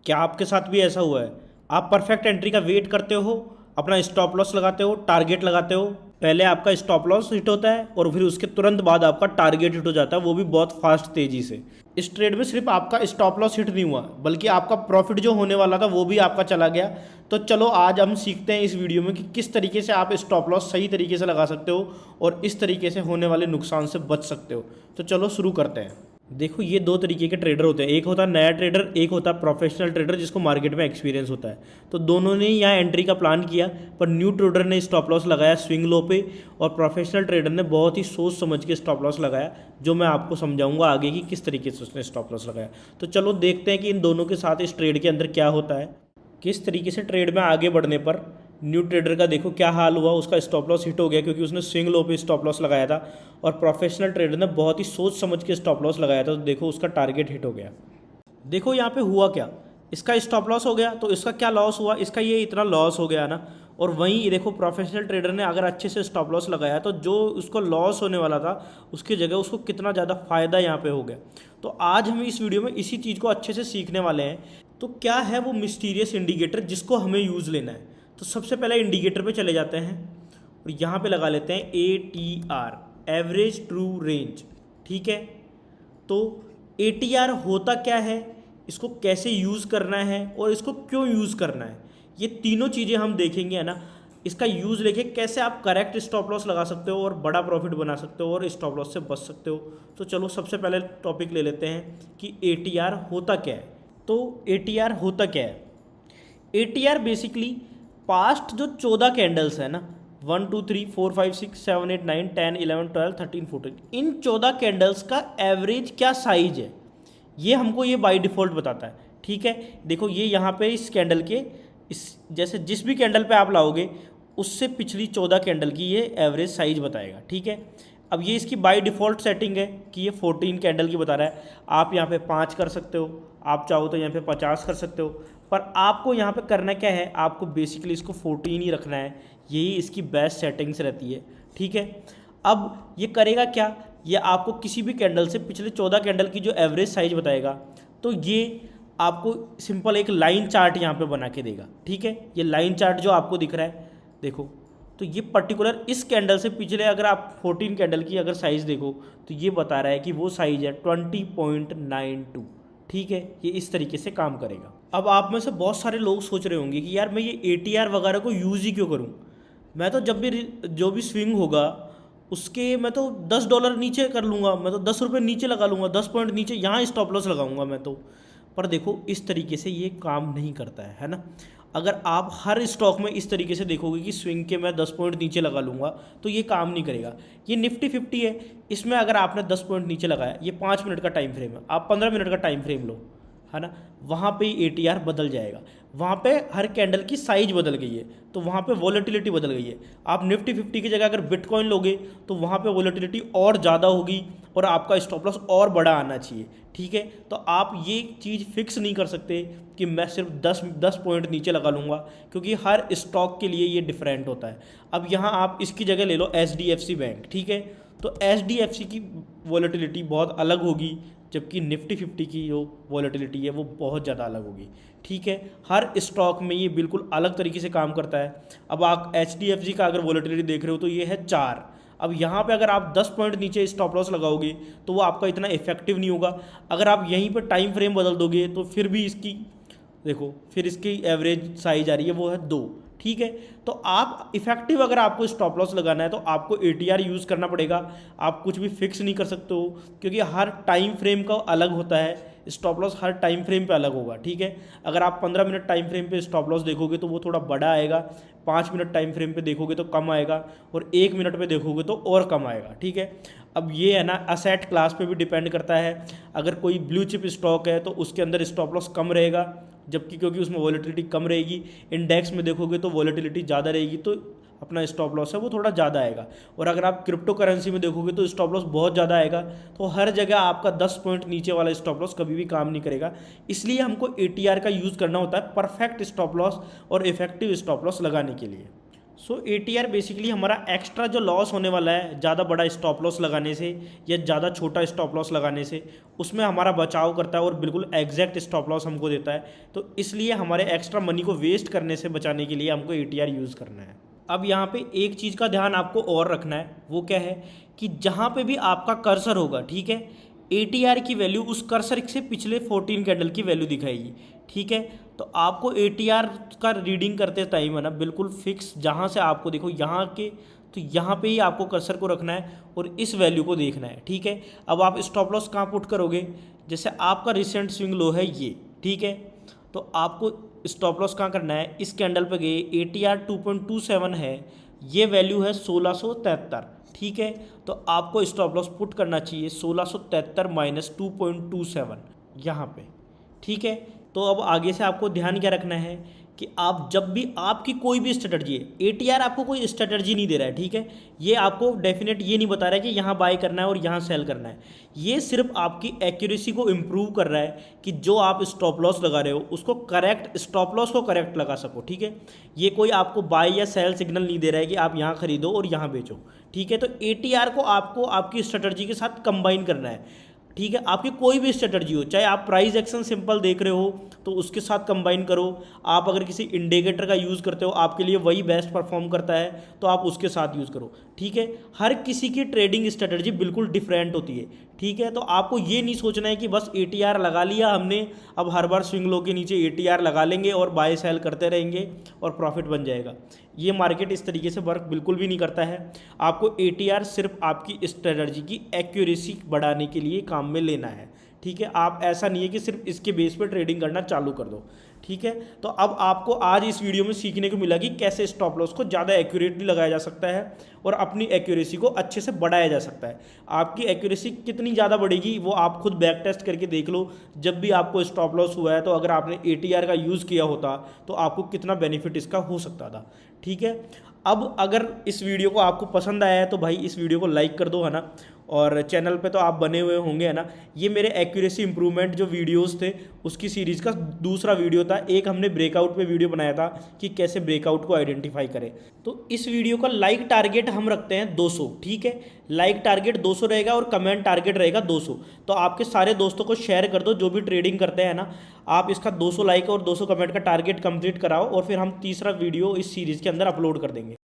क्या आपके साथ भी ऐसा हुआ है? आप परफेक्ट एंट्री का वेट करते हो, अपना स्टॉप लॉस लगाते हो, टारगेट लगाते हो, पहले आपका स्टॉप लॉस हिट होता है और फिर उसके तुरंत बाद आपका टारगेट हिट हो जाता है, वो भी बहुत फास्ट तेजी से। इस ट्रेड में सिर्फ आपका स्टॉप लॉस हिट नहीं हुआ, बल्कि आपका प्रॉफिट जो होने वाला था वो भी आपका चला गया। तो चलो आज हम सीखते हैं इस वीडियो में कि किस तरीके से आप स्टॉप लॉस सही तरीके से लगा सकते हो और इस तरीके से होने वाले नुकसान से बच सकते हो। तो चलो शुरू करते हैं। देखो, ये दो तरीके के ट्रेडर होते हैं, एक होता है नया ट्रेडर, एक होता है प्रोफेशनल ट्रेडर जिसको मार्केट में एक्सपीरियंस होता है। तो दोनों ने यहाँ एंट्री का प्लान किया, पर न्यू ट्रेडर ने स्टॉप लॉस लगाया स्विंग लो पे और प्रोफेशनल ट्रेडर ने बहुत ही सोच समझ के स्टॉप लॉस लगाया, जो मैं आपको समझाऊंगा आगे कि किस तरीके से उसने स्टॉप लॉस लगाया। तो चलो देखते हैं कि इन दोनों के साथ इस ट्रेड के अंदर क्या होता है, किस तरीके से ट्रेड में आगे बढ़ने पर न्यू ट्रेडर का देखो क्या हाल हुआ। उसका स्टॉप लॉस हिट हो गया क्योंकि उसने स्विंग लो पे स्टॉप लॉस लगाया था, और प्रोफेशनल ट्रेडर ने बहुत ही सोच समझ के स्टॉप लॉस लगाया था, तो देखो उसका टारगेट हिट हो गया। देखो यहाँ पे हुआ क्या, इसका स्टॉप लॉस हो गया तो इसका क्या लॉस हुआ, इसका ये इतना लॉस हो गया ना। और वहीं देखो प्रोफेशनल ट्रेडर ने अगर अच्छे से स्टॉप लॉस लगाया तो जो उसको लॉस होने वाला था उसकी जगह उसको कितना ज़्यादा फायदा यहाँ पे हो गया। तो आज हम इस वीडियो में इसी चीज़ को अच्छे से सीखने वाले हैं। तो क्या है वो मिस्टीरियस इंडिकेटर जिसको हमें यूज़ लेना है। तो सबसे पहले इंडिकेटर पे चले जाते हैं और यहाँ पे लगा लेते हैं ATR, एवरेज ट्रू रेंज। ठीक है, तो ATR होता क्या है, इसको कैसे यूज़ करना है और इसको क्यों यूज़ करना है, ये तीनों चीज़ें हम देखेंगे, है ना। इसका यूज़ लेके कैसे आप करेक्ट स्टॉप लॉस लगा सकते हो और बड़ा प्रॉफिट बना सकते हो और स्टॉप लॉस से बच सकते हो। तो चलो सबसे पहले टॉपिक ले लेते हैं कि ATR होता क्या है। तो ATR होता क्या है, ATR बेसिकली पास्ट जो 14 कैंडल्स है ना, 1 2 3 4 5 6 7 8 9 10 11 12 13 14, इन 14 कैंडल्स का एवरेज क्या साइज है ये हमको ये बाय डिफ़ॉल्ट बताता है। ठीक है, देखो ये यहाँ पे इस कैंडल के इस जैसे जिस भी कैंडल पे आप लाओगे उससे पिछली 14 कैंडल की ये एवरेज साइज बताएगा। ठीक है, अब ये इसकी बाय डिफ़ॉल्ट सेटिंग है कि ये 14 कैंडल की बता रहा है। आप यहाँ पे 5 कर सकते हो, आप चाहो तो यहाँ पे 50 कर सकते हो, पर आपको यहाँ पे करना क्या है, आपको बेसिकली इसको 14 ही रखना है, यही इसकी बेस्ट सेटिंग्स रहती है। ठीक है, अब ये करेगा क्या, ये आपको किसी भी कैंडल से पिछले 14 कैंडल की जो एवरेज साइज बताएगा, तो ये आपको सिंपल एक लाइन चार्ट यहाँ पे बना के देगा। ठीक है, ये लाइन चार्ट जो आपको दिख रहा है देखो, तो ये पर्टिकुलर इस कैंडल से पिछले अगर आप 14 कैंडल की अगर साइज़ देखो तो ये बता रहा है कि वो साइज़ है 20.92। ठीक है, ये इस तरीके से काम करेगा। अब आप में से बहुत सारे लोग सोच रहे होंगे कि यार मैं ये ATR वगैरह को यूज़ ही क्यों करूँ, मैं तो जब भी जो भी स्विंग होगा उसके मैं तो $10 नीचे कर लूँगा, मैं तो ₹10 नीचे लगा लूँगा, 10 पॉइंट नीचे यहाँ स्टॉप लॉस लगाऊंगा मैं तो। पर देखो इस तरीके से ये काम नहीं करता है ना। अगर आप हर स्टॉक में इस तरीके से देखोगे कि स्विंग के मैं 10 पॉइंट नीचे लगा लूँगा तो ये काम नहीं करेगा। ये निफ्टी 50 है, इसमें अगर आपने 10 पॉइंट नीचे लगाया, ये 5 मिनट का टाइम फ्रेम है, आप 15 मिनट का टाइम फ्रेम लो, है ना, वहाँ पे ATR बदल जाएगा। वहाँ पे हर कैंडल की साइज बदल गई है तो वहाँ पे वॉलेटिलिटी बदल गई है। आप निफ्टी 50 की जगह अगर बिटकॉइन लोगे तो वहाँ पे वॉलेटिलिटी और ज़्यादा होगी और आपका स्टॉप लॉस और बड़ा आना चाहिए। ठीक है, तो आप ये चीज़ फिक्स नहीं कर सकते कि मैं सिर्फ 10 पॉइंट नीचे लगा लूँगा, क्योंकि हर स्टॉक के लिए ये डिफरेंट होता है। अब यहाँ आप इसकी जगह ले लो HDFC बैंक। ठीक है, तो HDFC की वॉलेटिलिटी बहुत अलग होगी, जबकि निफ्टी 50 की जो वॉलेटिलिटी है वो बहुत ज़्यादा अलग होगी। ठीक है, हर स्टॉक में ये बिल्कुल अलग तरीके से काम करता है। अब आप HDFC का अगर वॉलेटिलिटी देख रहे हो तो ये है 4। अब यहाँ पे अगर आप 10 पॉइंट नीचे स्टॉप लॉस लगाओगे तो वो आपका इतना इफेक्टिव नहीं होगा। अगर आप यहीं पर टाइम फ्रेम बदल दोगे तो फिर भी इसकी देखो, फिर इसकी एवरेज साइज आ रही है वो है 2। ठीक है, तो आप इफेक्टिव अगर आपको स्टॉप लॉस लगाना है तो आपको ATR यूज़ करना पड़ेगा। आप कुछ भी फिक्स नहीं कर सकते हो क्योंकि हर टाइम फ्रेम का अलग होता है, स्टॉप लॉस हर टाइम फ्रेम पे अलग होगा। ठीक है, अगर आप 15 मिनट टाइम फ्रेम पे स्टॉप लॉस देखोगे तो वो थोड़ा बड़ा आएगा, 5 मिनट टाइम फ्रेम पे देखोगे तो कम आएगा और 1 मिनट पे देखोगे तो और कम आएगा। ठीक है, अब ये है ना असेट क्लास पे भी डिपेंड करता है। अगर कोई ब्लू चिप स्टॉक है तो उसके अंदर स्टॉप लॉस कम रहेगा, जबकि क्योंकि उसमें वॉलेटिलिटी कम रहेगी। इंडेक्स में देखोगे तो वॉलेटिलिटी ज़्यादा रहेगी तो अपना स्टॉप लॉस है वो थोड़ा ज़्यादा आएगा। और अगर आप क्रिप्टो करेंसी में देखोगे तो स्टॉप लॉस बहुत ज़्यादा आएगा। तो हर जगह आपका 10 पॉइंट नीचे वाला स्टॉप लॉस कभी भी काम नहीं करेगा। इसलिए हमको ATR का यूज़ करना होता है परफेक्ट स्टॉप लॉस और इफेक्टिव स्टॉप लॉस लगाने के लिए। सो ATR बेसिकली हमारा एक्स्ट्रा जो लॉस होने वाला है ज़्यादा बड़ा स्टॉप लॉस लगाने से या ज़्यादा छोटा स्टॉप लॉस लगाने से, उसमें हमारा बचाव करता है और बिल्कुल एग्जैक्ट स्टॉप लॉस हमको देता है। तो इसलिए हमारे एक्स्ट्रा मनी को वेस्ट करने से बचाने के लिए हमको ATR यूज़ करना है। अब यहाँ पे एक चीज़ का ध्यान आपको और रखना है, वो क्या है कि जहाँ पे भी आपका कर्सर होगा, ठीक है, ATR की वैल्यू उस कर्सर से पिछले 14 कैंडल की वैल्यू दिखाएगी, ठीक है। तो आपको ATR का रीडिंग करते टाइम है ना बिल्कुल फिक्स, जहाँ से आपको देखो यहाँ के, तो यहाँ पे ही आपको कर्सर को रखना है और इस वैल्यू को देखना है, ठीक है। अब आप स्टॉप लॉस कहाँ पुट करोगे, जैसे आपका रिसेंट स्विंग लो है ये, ठीक है, तो आपको स्टॉप लॉस कहाँ करना है, इस कैंडल पे गए, ATR 2.27 है, ये वैल्यू है 1673, ठीक है। तो आपको स्टॉप लॉस पुट करना चाहिए 1673 माइनस 2.27 यहाँ पे, ठीक है। तो अब आगे से आपको ध्यान क्या रखना है कि आप जब भी आपकी कोई भी स्ट्रेटजी है, ATR आपको कोई स्ट्रेटजी नहीं दे रहा है, ठीक है, ये आपको डेफिनेट ये नहीं बता रहा है कि यहाँ बाय करना है और यहाँ सेल करना है, ये सिर्फ आपकी एक्यूरेसी को इम्प्रूव कर रहा है कि जो आप स्टॉप लॉस लगा रहे हो उसको करेक्ट, स्टॉप लॉस को करेक्ट लगा सको, ठीक है। ये कोई आपको बाय या सेल सिग्नल नहीं दे रहा है कि आप यहाँ खरीदो और यहाँ बेचो, ठीक है। तो ATR को आपको आपकी स्ट्रेटजी के साथ कंबाइन करना है, ठीक है। आपकी कोई भी स्ट्रेटजी हो, चाहे आप प्राइस एक्शन सिंपल देख रहे हो तो उसके साथ कंबाइन करो, आप अगर किसी इंडिकेटर का यूज़ करते हो, आपके लिए वही बेस्ट परफॉर्म करता है तो आप उसके साथ यूज़ करो, ठीक है। हर किसी की ट्रेडिंग स्ट्रेटजी बिल्कुल डिफरेंट होती है, ठीक है। तो आपको ये नहीं सोचना है कि बस ATR लगा लिया हमने, अब हर बार स्विंग लो के नीचे ATR लगा लेंगे और बाय सेल करते रहेंगे और प्रॉफिट बन जाएगा। ये मार्केट इस तरीके से वर्क बिल्कुल भी नहीं करता है। आपको ATR सिर्फ आपकी स्ट्रेटजी की एक्यूरेसी बढ़ाने के लिए काम में लेना है, ठीक है। आप ऐसा नहीं है कि सिर्फ इसके बेस पे ट्रेडिंग करना चालू कर दो, ठीक है। तो अब आपको आज इस वीडियो में सीखने को मिला कि कैसे स्टॉप लॉस को ज़्यादा एक्यूरेटली लगाया जा सकता है और अपनी एक्यूरेसी को अच्छे से बढ़ाया जा सकता है। आपकी एक्यूरेसी कितनी ज़्यादा बढ़ेगी वो आप खुद बैक टेस्ट करके देख लो। जब भी आपको स्टॉप लॉस हुआ है तो अगर आपने ATR का यूज़ किया होता तो आपको कितना बेनिफिट इसका हो सकता था, ठीक है। अब अगर इस वीडियो को आपको पसंद आया है तो भाई इस वीडियो को लाइक कर दो, है ना, और चैनल पे तो आप बने हुए होंगे, है ना। ये मेरे एक्यूरेसी इंप्रूवमेंट जो वीडियोस थे उसकी सीरीज़ का दूसरा वीडियो था। एक हमने ब्रेकआउट पे वीडियो बनाया था कि कैसे ब्रेकआउट को आइडेंटिफाई करें। तो इस वीडियो का लाइक टारगेट हम रखते हैं 200, ठीक है। लाइक टारगेट 200 रहेगा और कमेंट टारगेट रहेगा 200। तो आपके सारे दोस्तों को शेयर कर दो जो भी ट्रेडिंग करते हैं ना, आप इसका 200 लाइक और 200 कमेंट का टारगेट कंप्लीट कराओ और फिर हम तीसरा वीडियो इस सीरीज़ के अंदर अपलोड कर देंगे।